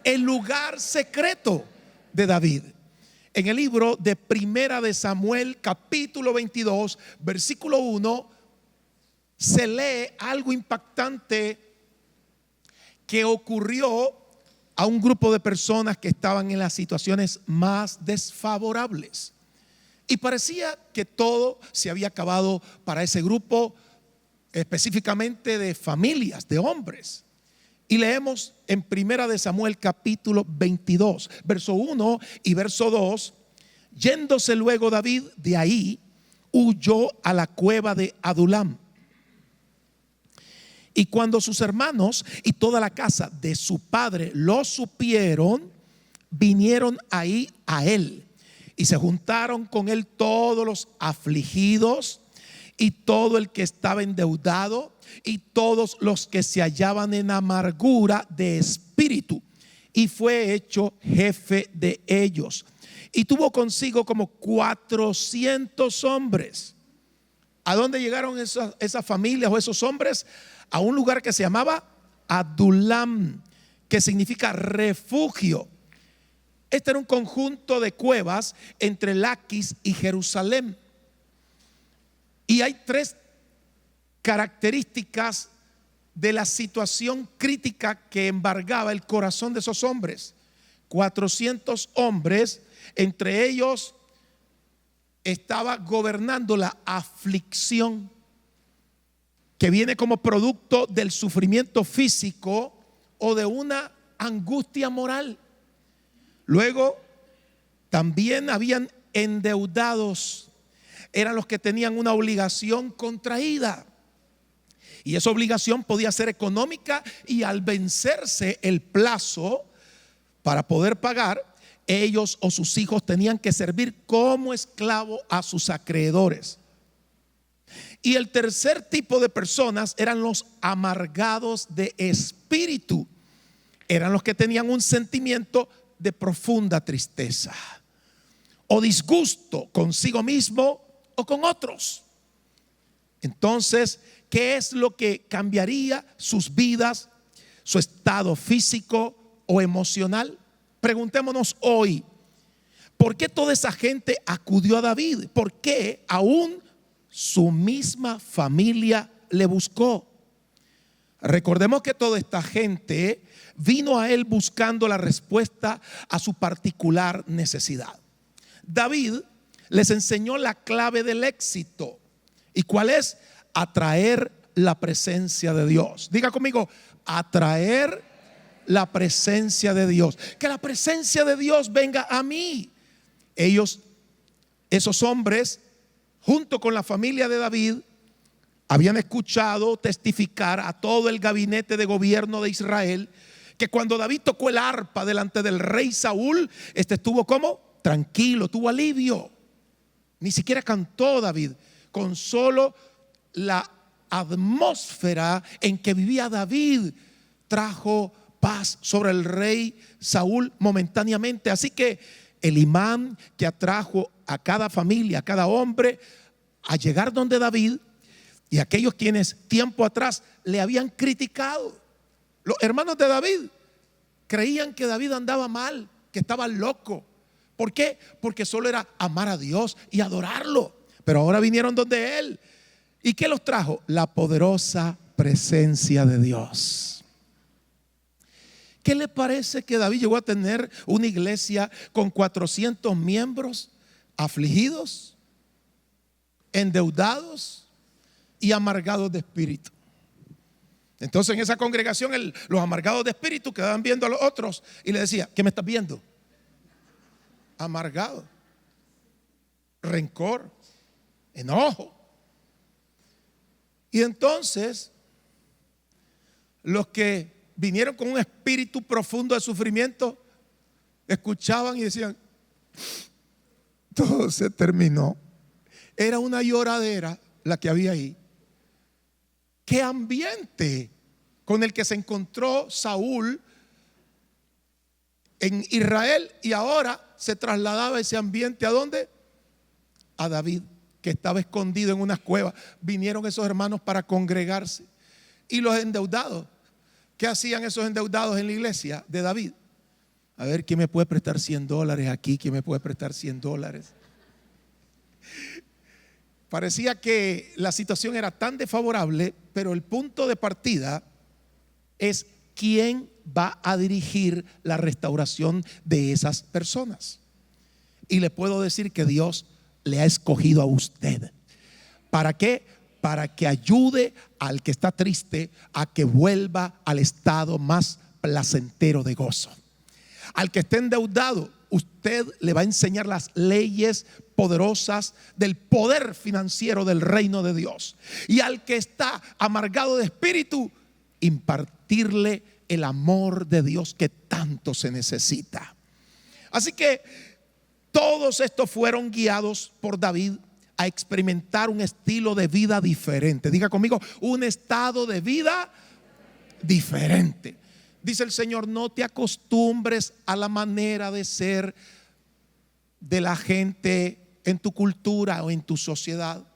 el lugar secreto de David. En el libro de Primera de Samuel, capítulo 22, versículo 1, se lee algo impactante que ocurrió a un grupo de personas que estaban en las situaciones más desfavorables. Y parecía que todo se había acabado para ese grupo, específicamente de familias, de hombres. Y leemos en Primera de Samuel capítulo 22, verso 1 y verso 2. Yéndose luego David de ahí, huyó a la cueva de Adulam. Y cuando sus hermanos y toda la casa de su padre lo supieron, vinieron ahí a él. Y se juntaron con él todos los afligidos y todo el que estaba endeudado y todos los que se hallaban en amargura de espíritu. Y fue hecho jefe de ellos. Y tuvo consigo como 400 hombres. ¿A dónde llegaron esas familias o esos hombres? A un lugar que se llamaba Adulam, que significa refugio. Este era un conjunto de cuevas entre Laquis y Jerusalén. Y hay tres características de la situación crítica que embargaba el corazón de esos hombres. 400 hombres, entre ellos estaba gobernando la aflicción, que viene como producto del sufrimiento físico o de una angustia moral. Luego también habían endeudados, eran los que tenían una obligación contraída. Y esa obligación podía ser económica, y al vencerse el plazo para poder pagar, ellos o sus hijos tenían que servir como esclavo a sus acreedores. Y el tercer tipo de personas eran los amargados de espíritu. Eran los que tenían un sentimiento de profunda tristeza o disgusto consigo mismo o con otros. Entonces, ¿qué es lo que cambiaría sus vidas, su estado físico o emocional? Preguntémonos hoy, ¿por qué toda esa gente acudió a David? ¿Por qué aún su misma familia le buscó? Recordemos que toda esta gente vino a él buscando la respuesta a su particular necesidad. David les enseñó la clave del éxito. ¿Y cuál es? Atraer la presencia de Dios. Diga conmigo, atraer la presencia de Dios. Que la presencia de Dios venga a mí. Esos hombres, junto con la familia de David, habían escuchado testificar a todo el gabinete de gobierno de Israel que cuando David tocó el arpa delante del rey Saúl, estuvo como tranquilo, tuvo alivio. Ni siquiera cantó David. Con solo la atmósfera en que vivía David trajo paz sobre el rey Saúl momentáneamente. Así que el imán que atrajo a cada familia, a cada hombre a llegar donde David, y aquellos quienes tiempo atrás le habían criticado, los hermanos de David creían que David andaba mal, que estaba loco. ¿Por qué? Porque solo era amar a Dios y adorarlo. Pero ahora vinieron donde él. ¿Y qué los trajo? La poderosa presencia de Dios. ¿Qué le parece que David llegó a tener una iglesia con 400 miembros afligidos, endeudados y amargados de espíritu? Entonces en esa congregación los amargados de espíritu quedaban viendo a los otros y le decía, ¿qué me estás viendo? Amargado, rencor, enojo. Y entonces los que vinieron con un espíritu profundo de sufrimiento escuchaban y decían, todo se terminó. Era una lloradera la que había ahí. ¿Qué ambiente con el que se encontró Saúl en Israel? Y ahora se trasladaba ese ambiente ¿a dónde? A David, que estaba escondido en unas cuevas. Vinieron esos hermanos para congregarse. Y los endeudados, ¿qué hacían esos endeudados en la iglesia de David? A ver, ¿quién me puede prestar $100 aquí? ¿Quién me puede prestar $100? Parecía que la situación era tan desfavorable, pero el punto de partida es quién va a dirigir la restauración de esas personas. Y le puedo decir que Dios le ha escogido a usted. ¿Para qué? Para que ayude al que está triste a que vuelva al estado más placentero de gozo. Al que esté endeudado, usted le va a enseñar las leyes poderosas del poder financiero del reino de Dios. Y al que está amargado de espíritu, impartirle el amor de Dios que tanto se necesita. Así que todos estos fueron guiados por David a experimentar un estilo de vida diferente. Diga conmigo, un estado de vida diferente. Dice el Señor, no te acostumbres a la manera de ser de la gente en tu cultura o en tu sociedad.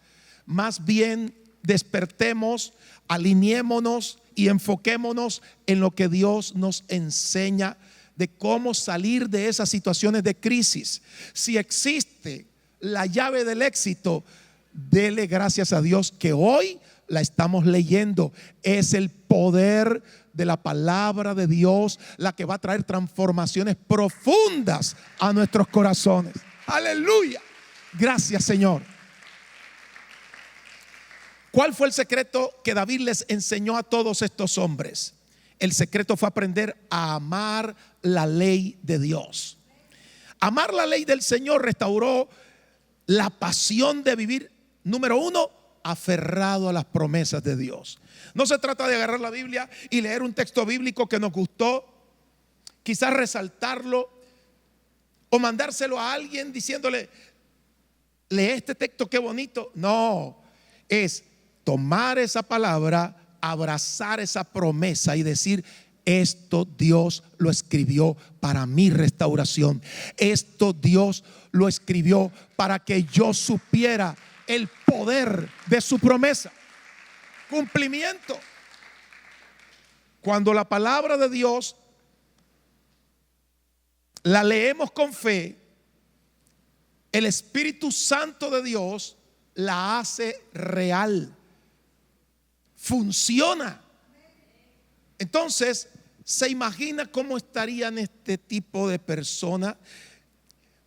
Más bien despertemos, alineémonos y enfoquémonos en lo que Dios nos enseña de cómo salir de esas situaciones de crisis. Si existe la llave del éxito, dele gracias a Dios que hoy la estamos leyendo. Es el poder de la palabra de Dios la que va a traer transformaciones profundas a nuestros corazones. Aleluya. Gracias, Señor. ¿Cuál fue el secreto que David les enseñó a todos estos hombres? El secreto fue aprender a amar la ley de Dios. Amar la ley del Señor restauró la pasión de vivir, número uno, aferrado a las promesas de Dios. No se trata de agarrar la Biblia y leer un texto bíblico que nos gustó, quizás resaltarlo o mandárselo a alguien diciéndole, lee este texto, qué bonito. No, es tomar esa palabra, abrazar esa promesa y decir, esto Dios lo escribió para mi restauración. Esto Dios lo escribió para que yo supiera el poder de su promesa. Cumplimiento. Cuando la palabra de Dios la leemos con fe, el Espíritu Santo de Dios la hace real. Funciona. Entonces, ¿se imagina cómo estarían este tipo de personas?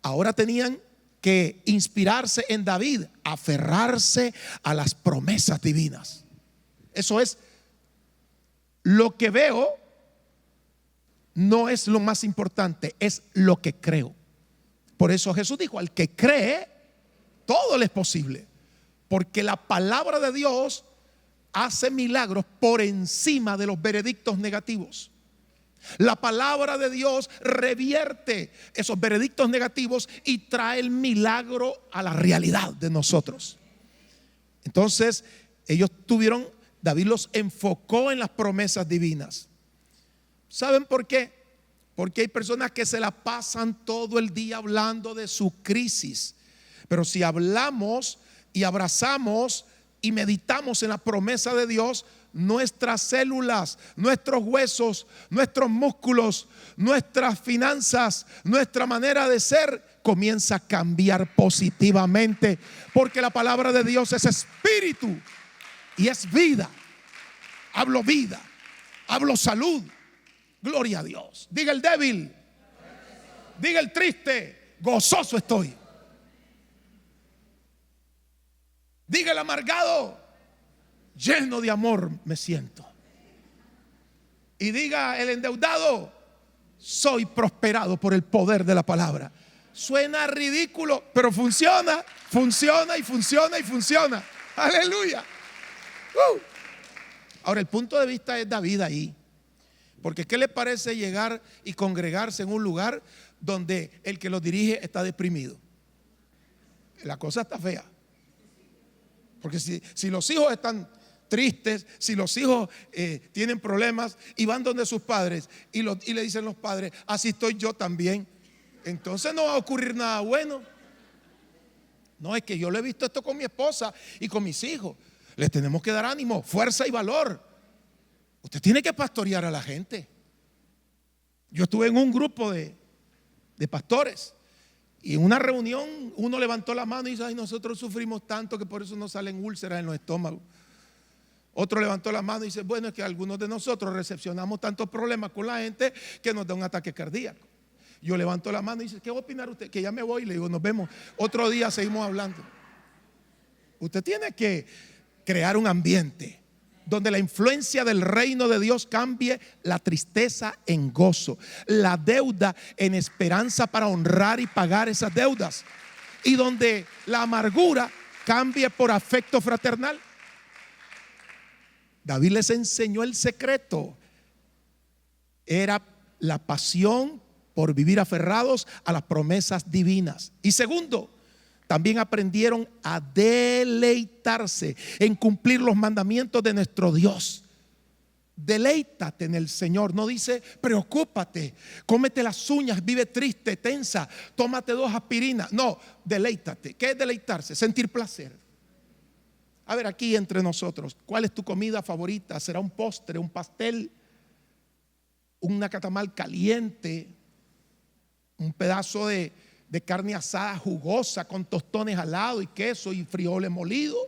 Ahora tenían que inspirarse en David, aferrarse a las promesas divinas. Eso es lo que veo, no es lo más importante, es lo que creo. Por eso Jesús dijo, al que cree, todo le es posible. Porque la palabra de Dios hace milagros por encima de los veredictos negativos. La palabra de Dios revierte esos veredictos negativos y trae el milagro a la realidad de nosotros. Entonces, David los enfocó en las promesas divinas. ¿Saben por qué? Porque hay personas que se la pasan todo el día hablando de su crisis. Pero si hablamos y abrazamos y meditamos en la promesa de Dios, nuestras células, nuestros huesos, nuestros músculos, nuestras finanzas, nuestra manera de ser comienza a cambiar positivamente, porque la palabra de Dios es espíritu y es vida. Hablo vida, hablo salud. Gloria a Dios. Diga el débil, diga el triste, gozoso estoy. Diga el amargado, lleno de amor me siento. Y diga el endeudado, soy prosperado por el poder de la palabra. Suena ridículo, pero funciona, funciona y funciona y funciona. Aleluya. Ahora el punto de vista es David ahí. Porque ¿qué le parece llegar y congregarse en un lugar donde el que lo dirige está deprimido? La cosa está fea. Porque si los hijos están tristes, si los hijos tienen problemas y van donde sus padres y le dicen los padres, así estoy yo también, entonces no va a ocurrir nada bueno. No, es que yo lo he visto esto con mi esposa y con mis hijos. Les tenemos que dar ánimo, fuerza y valor. Usted tiene que pastorear a la gente. Yo estuve en un grupo de de pastores. Y en una reunión uno levantó la mano y dice: ay, nosotros sufrimos tanto que por eso nos salen úlceras en los estómagos. Otro levantó la mano y dice: bueno, es que algunos de nosotros recepcionamos tantos problemas con la gente que nos da un ataque cardíaco. Yo levanto la mano y dice: ¿qué va a opinar usted? Que ya me voy. Le digo: nos vemos otro día, seguimos hablando. Usted tiene que crear un ambiente donde la influencia del reino de Dios cambie la tristeza en gozo, la deuda en esperanza para honrar y pagar esas deudas, y donde la amargura cambie por afecto fraternal. David les enseñó el secreto. Era la pasión por vivir aferrados a las promesas divinas. Y segundo, también aprendieron a deleitarse en cumplir los mandamientos de nuestro Dios. Deleítate en el Señor. No dice preocúpate, cómete las uñas, vive triste, tensa, tómate 2 aspirinas. No, deleítate. ¿Qué es deleitarse? Sentir placer. A ver, aquí entre nosotros, ¿cuál es tu comida favorita? ¿Será un postre, un pastel, un nacatamal caliente, un pedazo de carne asada jugosa con tostones al lado y queso y frijoles molidos,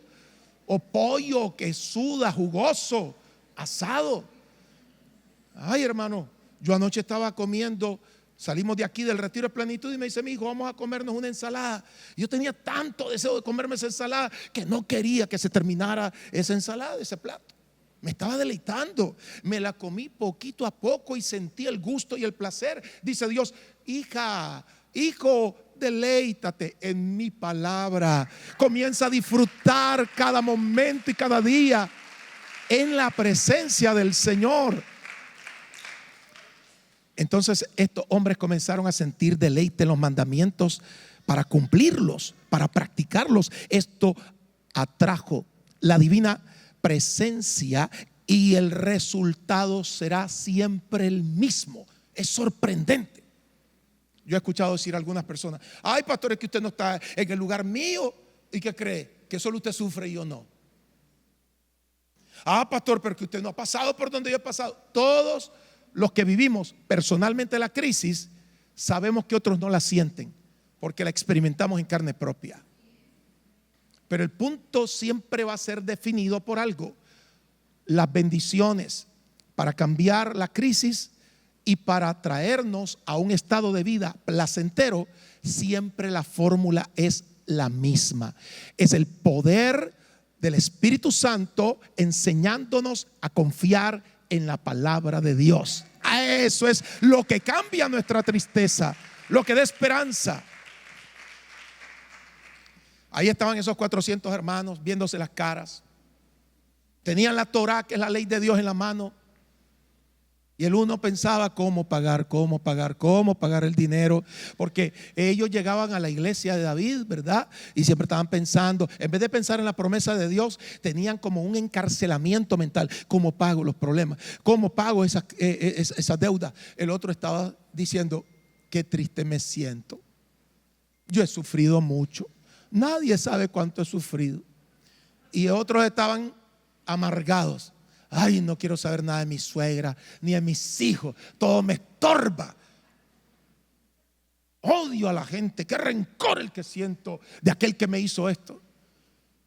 o pollo que suda jugoso, asado? Ay, hermano, yo anoche estaba comiendo, salimos de aquí del retiro de plenitud y me dice mi hijo: vamos a comernos una ensalada. Yo tenía tanto deseo de comerme esa ensalada que no quería que se terminara esa ensalada, ese plato. Me estaba deleitando, me la comí poquito a poco y sentí el gusto y el placer. Dice Dios: hija, hijo, deleítate en mi palabra. Comienza a disfrutar cada momento y cada día en la presencia del Señor. Entonces estos hombres comenzaron a sentir deleite en los mandamientos para cumplirlos, para practicarlos. Esto atrajo la divina presencia y el resultado será siempre el mismo. Es sorprendente. Yo he escuchado decir a algunas personas: ay, pastor, es que usted no está en el lugar mío. ¿Y qué cree? Que solo usted sufre y yo no. Ah, pastor, pero que usted no ha pasado por donde yo he pasado. Todos los que vivimos personalmente la crisis sabemos que otros no la sienten, porque la experimentamos en carne propia. Pero el punto siempre va a ser definido por algo: las bendiciones para cambiar la crisis y para traernos a un estado de vida placentero. Siempre la fórmula es la misma. Es el poder del Espíritu Santo enseñándonos a confiar en la palabra de Dios. A eso es lo que cambia nuestra tristeza, lo que da esperanza. Ahí estaban esos 400 hermanos viéndose las caras. Tenían la Torá, que es la ley de Dios, en la mano. Y el uno pensaba cómo pagar el dinero, porque ellos llegaban a la iglesia de David, ¿verdad? Y siempre estaban pensando, en vez de pensar en la promesa de Dios, tenían como un encarcelamiento mental. ¿Cómo pago los problemas? ¿Cómo pago esa deuda? El otro estaba diciendo: qué triste me siento. Yo he sufrido mucho. Nadie sabe cuánto he sufrido. Y otros estaban amargados. Ay, no quiero saber nada de mi suegra ni de mis hijos, todo me estorba. Odio a la gente, qué rencor el que siento de aquel que me hizo esto.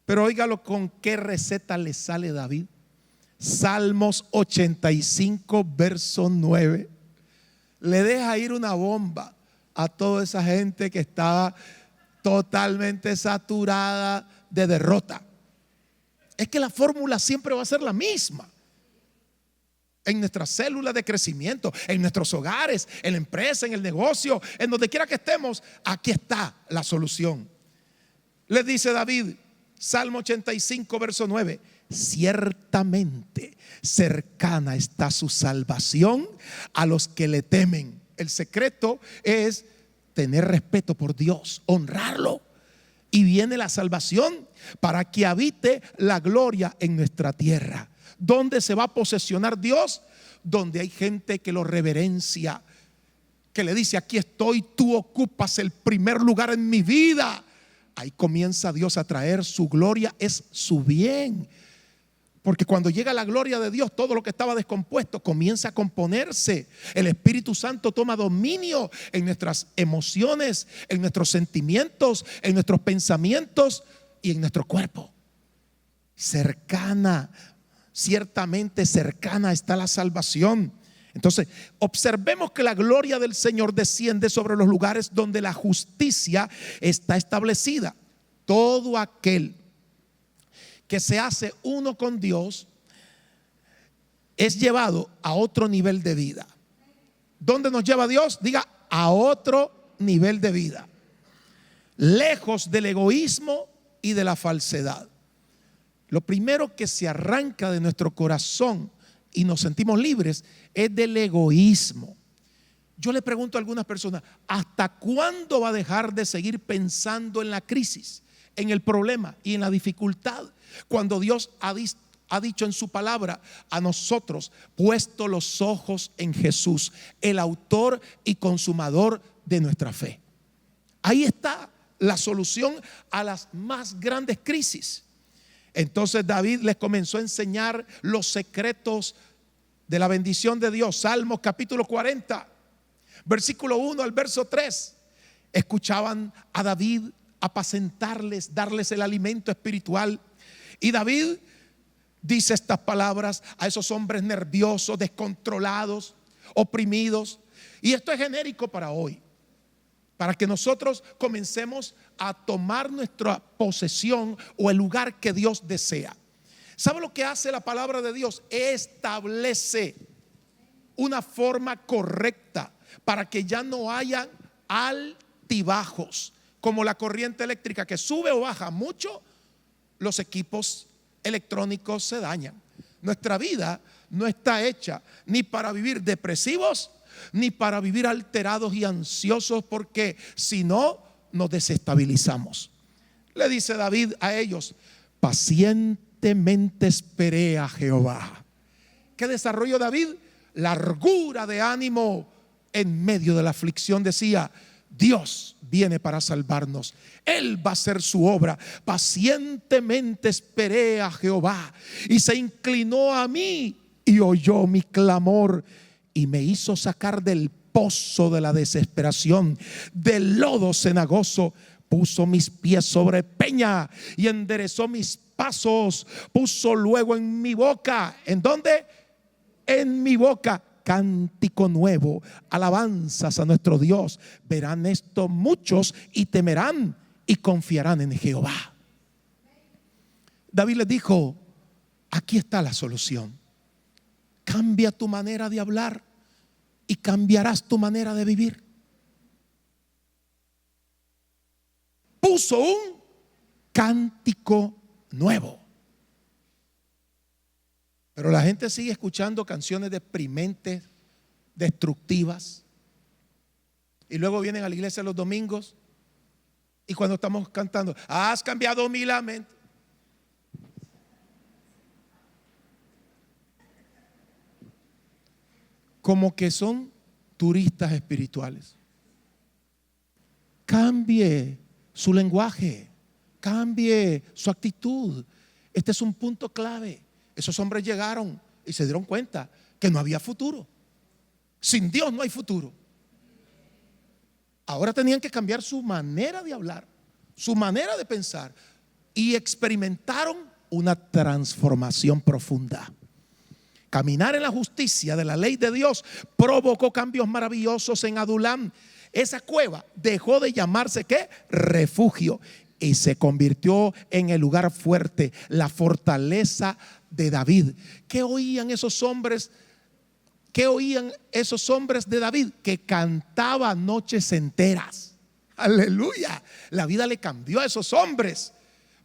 Pero óigalo, con qué receta le sale David. Salmos 85 verso 9. Le deja ir una bomba a toda esa gente que estaba totalmente saturada de derrota. Es que la fórmula siempre va a ser la misma. En nuestras células de crecimiento, en nuestros hogares, en la empresa, en el negocio, en donde quiera que estemos, aquí está la solución. Les dice David, Salmo 85 verso 9: ciertamente cercana está su salvación a los que le temen. El secreto es tener respeto por Dios, honrarlo. Y viene la salvación para que habite la gloria en nuestra tierra. ¿Dónde se va a posesionar Dios? Donde hay gente que lo reverencia, que le dice: aquí estoy, tú ocupas el primer lugar en mi vida. Ahí comienza Dios a traer su gloria, es su bien. Porque cuando llega la gloria de Dios, todo lo que estaba descompuesto comienza a componerse. El Espíritu Santo toma dominio en nuestras emociones, en nuestros sentimientos, en nuestros pensamientos y en nuestro cuerpo. Cercana, ciertamente cercana está la salvación. Entonces, observemos que la gloria del Señor desciende sobre los lugares donde la justicia está establecida. Todo aquel que se hace uno con Dios es llevado a otro nivel de vida. ¿Dónde nos lleva Dios? Diga, a otro nivel de vida, lejos del egoísmo y de la falsedad. Lo primero que se arranca de nuestro corazón y nos sentimos libres es del egoísmo. Yo le pregunto a algunas personas, ¿hasta cuándo va a dejar de seguir pensando en la crisis, en el problema y en la dificultad? Cuando Dios ha dicho en su palabra a nosotros, puesto los ojos en Jesús, el autor y consumador de nuestra fe. Ahí está la solución a las más grandes crisis. Entonces David les comenzó a enseñar los secretos de la bendición de Dios. Salmos capítulo 40, versículo 1 al verso 3. Escuchaban a David apacentarles, darles el alimento espiritual. Y David dice estas palabras a esos hombres nerviosos, descontrolados, oprimidos. Y esto es genérico para hoy, para que nosotros comencemos a tomar nuestra posesión o el lugar que Dios desea. ¿Sabe lo que hace la palabra de Dios? Establece una forma correcta para que ya no haya altibajos, como la corriente eléctrica que sube o baja mucho. Los equipos electrónicos se dañan. Nuestra vida no está hecha ni para vivir depresivos, ni para vivir alterados y ansiosos, porque si no, nos desestabilizamos. Le dice David a ellos, pacientemente esperé a Jehová. ¿Qué desarrolló David? Largura de ánimo en medio de la aflicción. Decía, Dios viene para salvarnos. Él va a hacer su obra. Pacientemente esperé a Jehová y se inclinó a mí y oyó mi clamor y me hizo sacar del pozo de la desesperación, del lodo cenagoso. Puso mis pies sobre peña y enderezó mis pasos. Puso luego en mi boca, ¿en dónde? En mi boca, cántico nuevo, alabanzas a nuestro Dios. Verán esto muchos y temerán y confiarán en Jehová. David les dijo, aquí está la solución. Cambia tu manera de hablar y cambiarás tu manera de vivir. Puso un cántico nuevo. Pero la gente sigue escuchando canciones deprimentes, destructivas. Y luego vienen a la iglesia los domingos y cuando estamos cantando, has cambiado mi lamento. Como que son turistas espirituales. Cambie su lenguaje, cambie su actitud. Este es un punto clave. Esos hombres llegaron y se dieron cuenta que no había futuro. Sin Dios no hay futuro. Ahora tenían que cambiar su manera de hablar, su manera de pensar, y experimentaron una transformación profunda. Caminar en la justicia de la ley de Dios provocó cambios maravillosos en Adulam. Esa cueva dejó de llamarse ¿qué? Refugio, y se convirtió en el lugar fuerte, la fortaleza de David. ¿Qué oían esos hombres? ¿Qué oían esos hombres de David? Que cantaba noches enteras. Aleluya. La vida le cambió a esos hombres.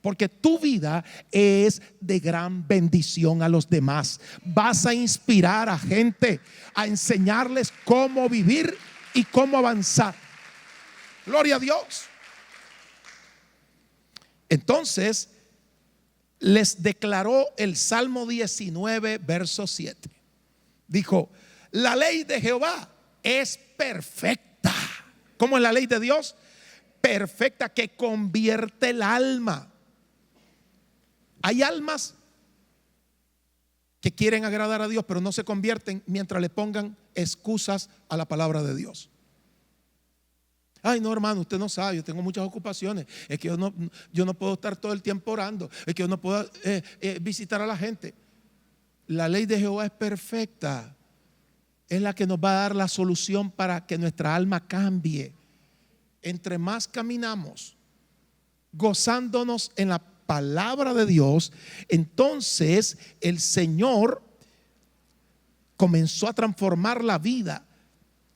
Porque tu vida es de gran bendición a los demás. Vas a inspirar a gente, a enseñarles cómo vivir y cómo avanzar. Gloria a Dios. Entonces les declaró el Salmo 19, verso 7. Dijo, la ley de Jehová es perfecta. ¿Cómo es la ley de Dios? Perfecta, que convierte el alma. Hay almas que quieren agradar a Dios, pero no se convierten mientras le pongan excusas a la palabra de Dios. Ay, no, hermano, usted no sabe, yo tengo muchas ocupaciones. Es que yo no puedo estar todo el tiempo orando. Es que yo no puedo visitar a la gente. La ley de Jehová es perfecta. Es la que nos va a dar la solución para que nuestra alma cambie. Entre más caminamos gozándonos en la palabra de Dios, entonces el Señor comenzó a transformar la vida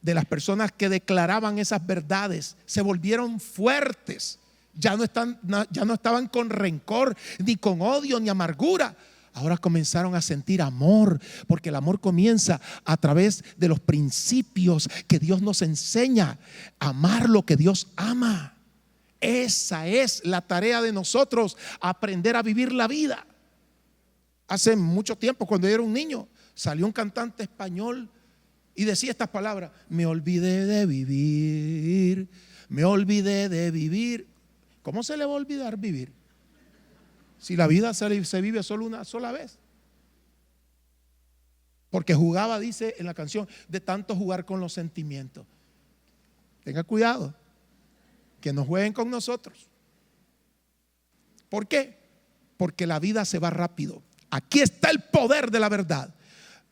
de las personas que declaraban esas verdades. Se volvieron fuertes. Ya no estaban con rencor, ni con odio, ni amargura. Ahora comenzaron a sentir amor, porque el amor comienza a través de los principios que Dios nos enseña. Amar lo que Dios ama. Esa es la tarea de nosotros, aprender a vivir la vida. Hace mucho tiempo, cuando yo era un niño, salió un cantante español y decía estas palabras: me olvidé de vivir, me olvidé de vivir. ¿Cómo se le va a olvidar vivir? Si la vida se vive solo una sola vez. Porque jugaba, dice en la canción, de tanto jugar con los sentimientos. Tenga cuidado, que no jueguen con nosotros. ¿Por qué? Porque la vida se va rápido. Aquí está el poder de la verdad.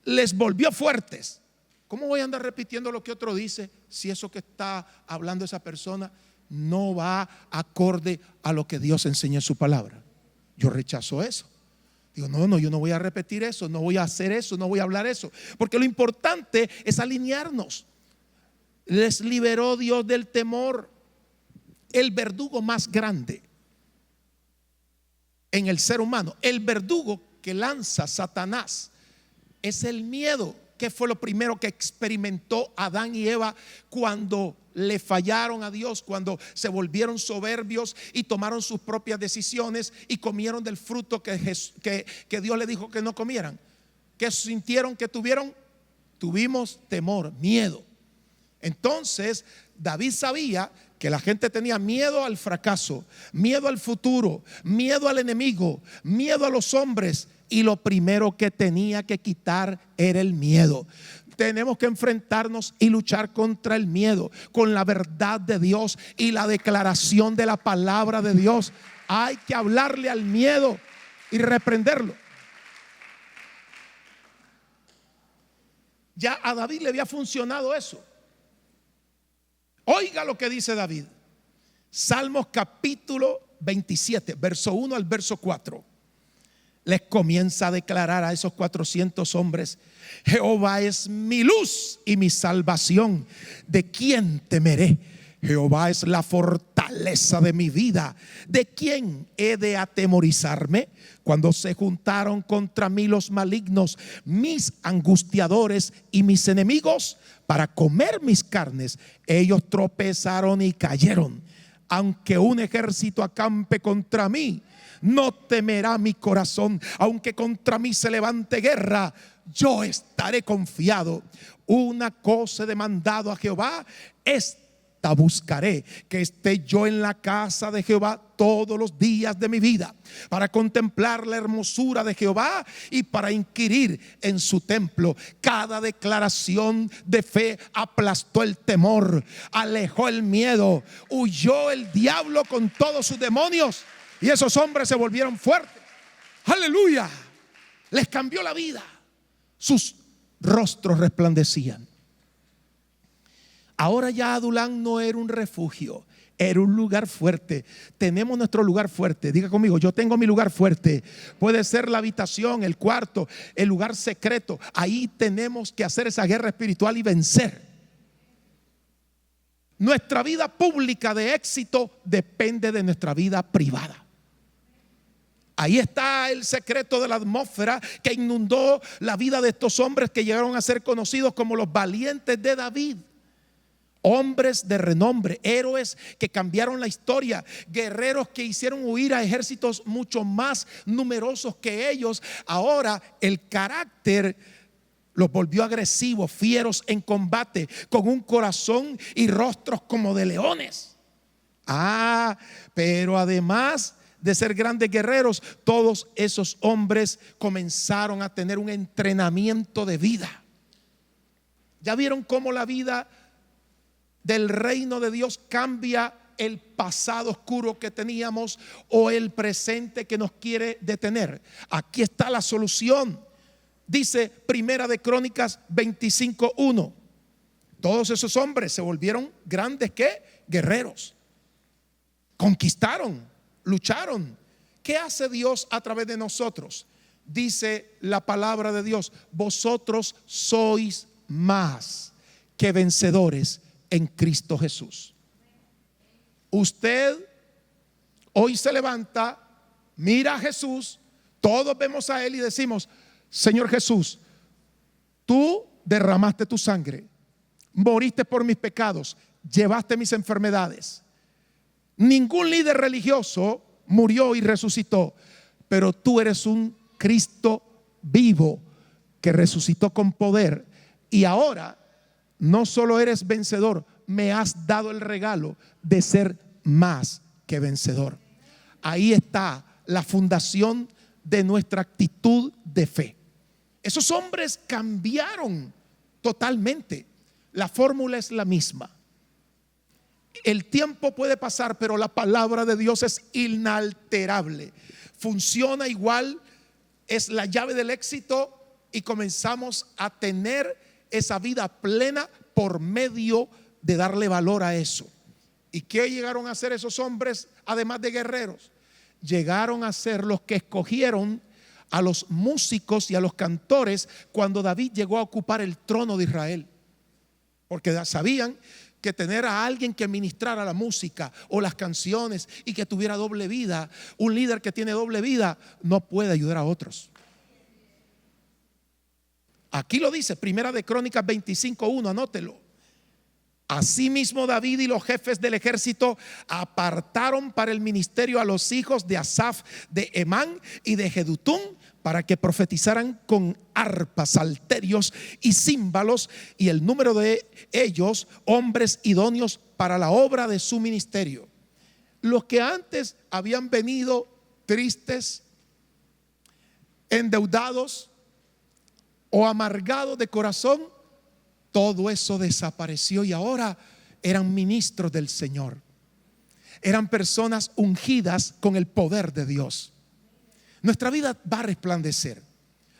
Les volvió fuertes. ¿Cómo voy a andar repitiendo lo que otro dice si eso que está hablando esa persona no va acorde a lo que Dios enseña en su palabra? Yo rechazo eso. Digo, no, yo no voy a repetir eso, no voy a hacer eso, no voy a hablar eso. Porque lo importante es alinearnos. Les liberó Dios del temor. El verdugo más grande en el ser humano, el verdugo que lanza Satanás, es el miedo. ¿Qué fue lo primero que experimentó Adán y Eva cuando le fallaron a Dios, cuando se volvieron soberbios y tomaron sus propias decisiones y comieron del fruto que Dios le dijo que no comieran? ¿Qué sintieron que tuvieron? Tuvimos temor, miedo. Entonces David sabía que la gente tenía miedo al fracaso, miedo al futuro, miedo al enemigo, miedo a los hombres. Y lo primero que tenía que quitar era el miedo. Tenemos que enfrentarnos y luchar contra el miedo con la verdad de Dios y la declaración de la palabra de Dios. Hay que hablarle al miedo y reprenderlo. Ya a David le había funcionado eso. Oiga lo que dice David. Salmos capítulo 27, verso 1 al verso 4. Les comienza a declarar a esos 400 hombres: Jehová es mi luz y mi salvación, ¿de quién temeré? Jehová es la fortaleza de mi vida, ¿de quién he de atemorizarme? Cuando se juntaron contra mí los malignos, mis angustiadores y mis enemigos, para comer mis carnes, ellos tropezaron y cayeron. Aunque un ejército acampe contra mí, no temerá mi corazón. Aunque contra mí se levante guerra, yo estaré confiado. Una cosa he demandado a Jehová, esta buscaré, que esté yo en la casa de Jehová todos los días de mi vida, para contemplar la hermosura de Jehová y para inquirir en su templo. Cada declaración de fe aplastó el temor, alejó el miedo, huyó el diablo con todos sus demonios. Y esos hombres se volvieron fuertes. Aleluya. Les cambió la vida. Sus rostros resplandecían. Ahora ya Adulán no era un refugio, era un lugar fuerte. Tenemos nuestro lugar fuerte. Diga conmigo: yo tengo mi lugar fuerte. Puede ser la habitación, el cuarto, el lugar secreto. Ahí tenemos que hacer esa guerra espiritual y vencer. Nuestra vida pública de éxito depende de nuestra vida privada. Ahí está el secreto de la atmósfera que inundó la vida de estos hombres que llegaron a ser conocidos como los valientes de David. Hombres de renombre, héroes que cambiaron la historia, guerreros que hicieron huir a ejércitos mucho más numerosos que ellos. Ahora el carácter los volvió agresivos, fieros en combate, con un corazón y rostros como de leones. Pero además de ser grandes guerreros, todos esos hombres comenzaron a tener un entrenamiento de vida. ¿Ya vieron cómo la vida del reino de Dios cambia el pasado oscuro que teníamos o el presente que nos quiere detener? Aquí está la solución. Dice Primera de Crónicas 25:1. Todos esos hombres se volvieron grandes, ¿qué? Guerreros. Conquistaron, lucharon. ¿Qué hace Dios a través de nosotros? Dice la palabra de Dios: vosotros sois más que vencedores en Cristo Jesús. Usted hoy se levanta, mira a Jesús, todos vemos a Él y decimos: Señor Jesús, tú derramaste tu sangre, moriste por mis pecados, llevaste mis enfermedades. Ningún líder religioso murió y resucitó, pero tú eres un Cristo vivo que resucitó con poder, y ahora no solo eres vencedor, me has dado el regalo de ser más que vencedor. Ahí está la fundación de nuestra actitud de fe. Esos hombres cambiaron totalmente. La fórmula es la misma. El tiempo puede pasar, pero la palabra de Dios es inalterable. Funciona igual, es la llave del éxito, y comenzamos a tener esa vida plena por medio de darle valor a eso. ¿Y qué llegaron a ser esos hombres, además de guerreros? Llegaron a ser los que escogieron a los músicos y a los cantores cuando David llegó a ocupar el trono de Israel, porque sabían que tener a alguien que ministrara la música o las canciones y que tuviera doble vida, un líder que tiene doble vida no puede ayudar a otros. Aquí lo dice Primera de Crónicas 25:1, anótelo. Asimismo David y los jefes del ejército apartaron para el ministerio a los hijos de Asaf, de Emán y de Jedutún, para que profetizaran con arpas, salterios y címbalos, y el número de ellos, hombres idóneos para la obra de su ministerio. Los que antes habían venido tristes, endeudados o amargados de corazón, todo eso desapareció y ahora eran ministros del Señor. Eran personas ungidas con el poder de Dios. Nuestra vida va a resplandecer.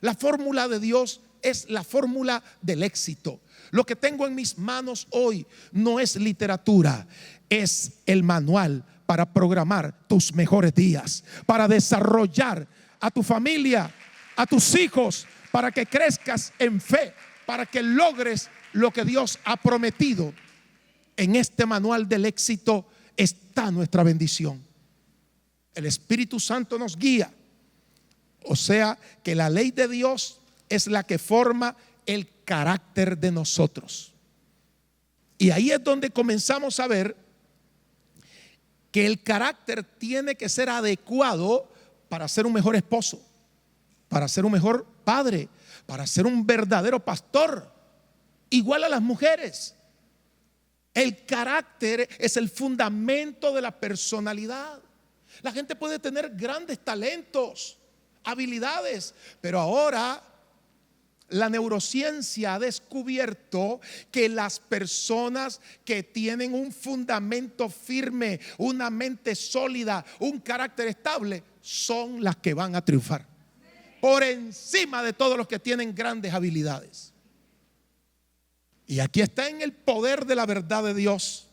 La fórmula de Dios es la fórmula del éxito. Lo que tengo en mis manos hoy no es literatura, es el manual para programar tus mejores días, para desarrollar a tu familia, a tus hijos, para que crezcas en fe, para que logres lo que Dios ha prometido. En este manual del éxito está nuestra bendición. El Espíritu Santo nos guía. O sea que la ley de Dios es la que forma el carácter de nosotros. Y ahí es donde comenzamos a ver que el carácter tiene que ser adecuado para ser un mejor esposo, para ser un mejor padre, para ser un verdadero pastor. Igual a las mujeres. El carácter es el fundamento de la personalidad. La gente puede tener grandes talentos, habilidades, pero ahora la neurociencia ha descubierto que las personas que tienen un fundamento firme, una mente sólida, un carácter estable, son las que van a triunfar por encima de todos los que tienen grandes habilidades. Y aquí está en el poder de la verdad de Dios.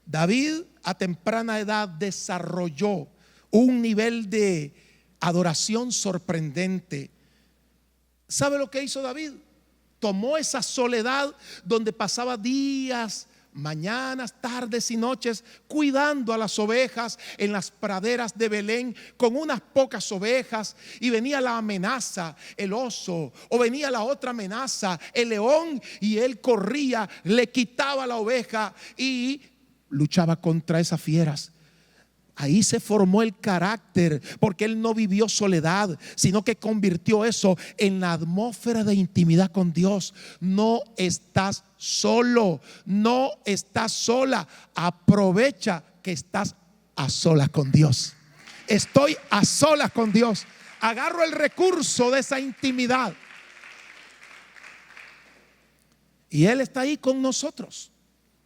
David a temprana edad desarrolló un nivel de adoración sorprendente. ¿Sabe lo que hizo David? Tomó esa soledad donde pasaba días, mañanas, tardes y noches cuidando a las ovejas en las praderas de Belén con unas pocas ovejas, y venía la amenaza, el oso, o venía la otra amenaza, el león, y él corría, le quitaba la oveja y luchaba contra esas fieras. Ahí se formó el carácter, porque él no vivió soledad, sino que convirtió eso en la atmósfera de intimidad con Dios. No estás solo, no estás sola. Aprovecha que estás a solas con Dios. Estoy a solas con Dios. Agarro el recurso de esa intimidad. Y Él está ahí con nosotros.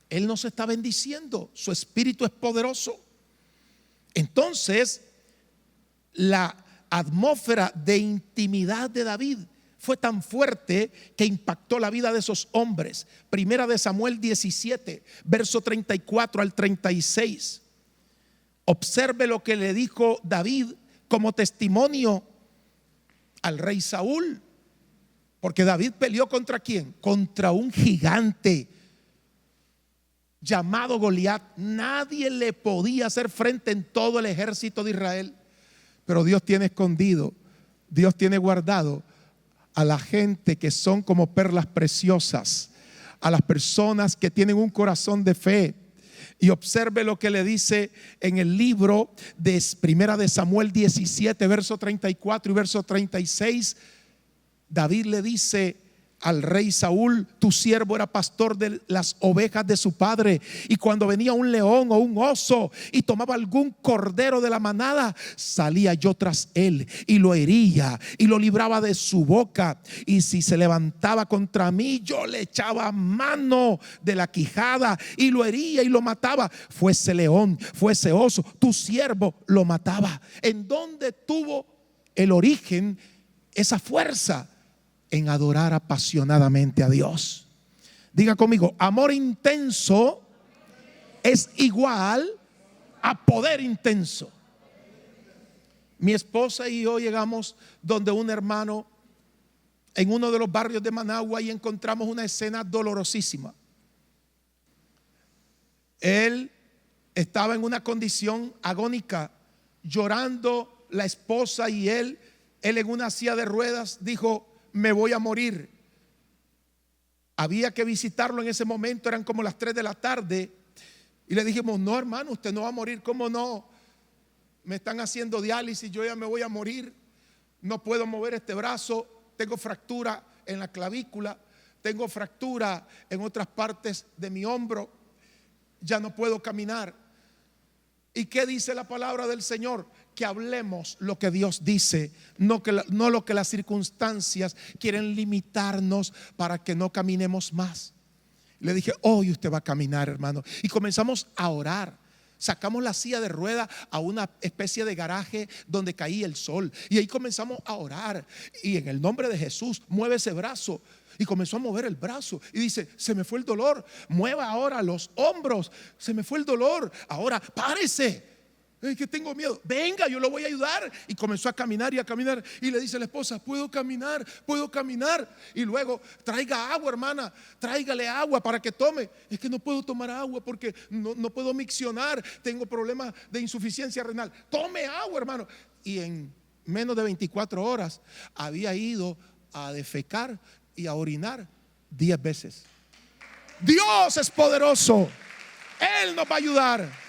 Él nos está bendiciendo. Su espíritu es poderoso. Entonces, la atmósfera de intimidad de David fue tan fuerte que impactó la vida de esos hombres. Primera de Samuel 17, verso 34 al 36. Observe lo que le dijo David como testimonio al rey Saúl. Porque David peleó ¿contra quién? Contra un gigante llamado Goliat. Nadie le podía hacer frente en todo el ejército de Israel. Pero Dios tiene escondido, Dios tiene guardado a la gente que son como perlas preciosas, a las personas que tienen un corazón de fe. Y observe lo que le dice en el libro de Primera de Samuel 17, verso 34 y verso 36. David le dice al rey Saúl: tu siervo era pastor de las ovejas de su padre, y cuando venía un león o un oso y tomaba algún cordero de la manada, salía yo tras él y lo hería y lo libraba de su boca, y si se levantaba contra mí, yo le echaba mano de la quijada y lo hería y lo mataba. Fuese león, fuese oso, tu siervo lo mataba. ¿En dónde tuvo el origen esa fuerza? En adorar apasionadamente a Dios. Diga conmigo: amor intenso es igual a poder intenso. Mi esposa y yo llegamos donde un hermano en uno de los barrios de Managua y encontramos una escena dolorosísima. Él estaba en una condición agónica, llorando la esposa y él en una silla de ruedas. Dijo: me voy a morir. Había que visitarlo en ese momento, eran como las 3 de la tarde. Y le dijimos: no, hermano, usted no va a morir. ¿Cómo no? Me están haciendo diálisis, yo ya me voy a morir. No puedo mover este brazo. Tengo fractura en la clavícula, tengo fractura en otras partes de mi hombro. Ya no puedo caminar. ¿Y qué dice la palabra del Señor? Que hablemos lo que Dios dice, no lo que las circunstancias quieren limitarnos para que no caminemos más. Le dije: hoy usted va a caminar, hermano. Y comenzamos a orar. Sacamos la silla de ruedas a una especie de garaje donde caía el sol, y ahí comenzamos a orar. Y en el nombre de Jesús, mueve ese brazo. Y comenzó a mover el brazo y dice: se me fue el dolor. Mueva ahora los hombros. Se me fue el dolor. Ahora párese. Es que tengo miedo. Venga, yo lo voy a ayudar. Y comenzó a caminar y a caminar. Y le dice a la esposa: puedo caminar, puedo caminar. Y luego: traiga agua, hermana, tráigale agua para que tome. Es que no puedo tomar agua porque no puedo miccionar. Tengo problemas de insuficiencia renal. Tome agua, hermano. Y en menos de 24 horas había ido a defecar y a orinar 10 veces. Dios es poderoso. Él nos va a ayudar.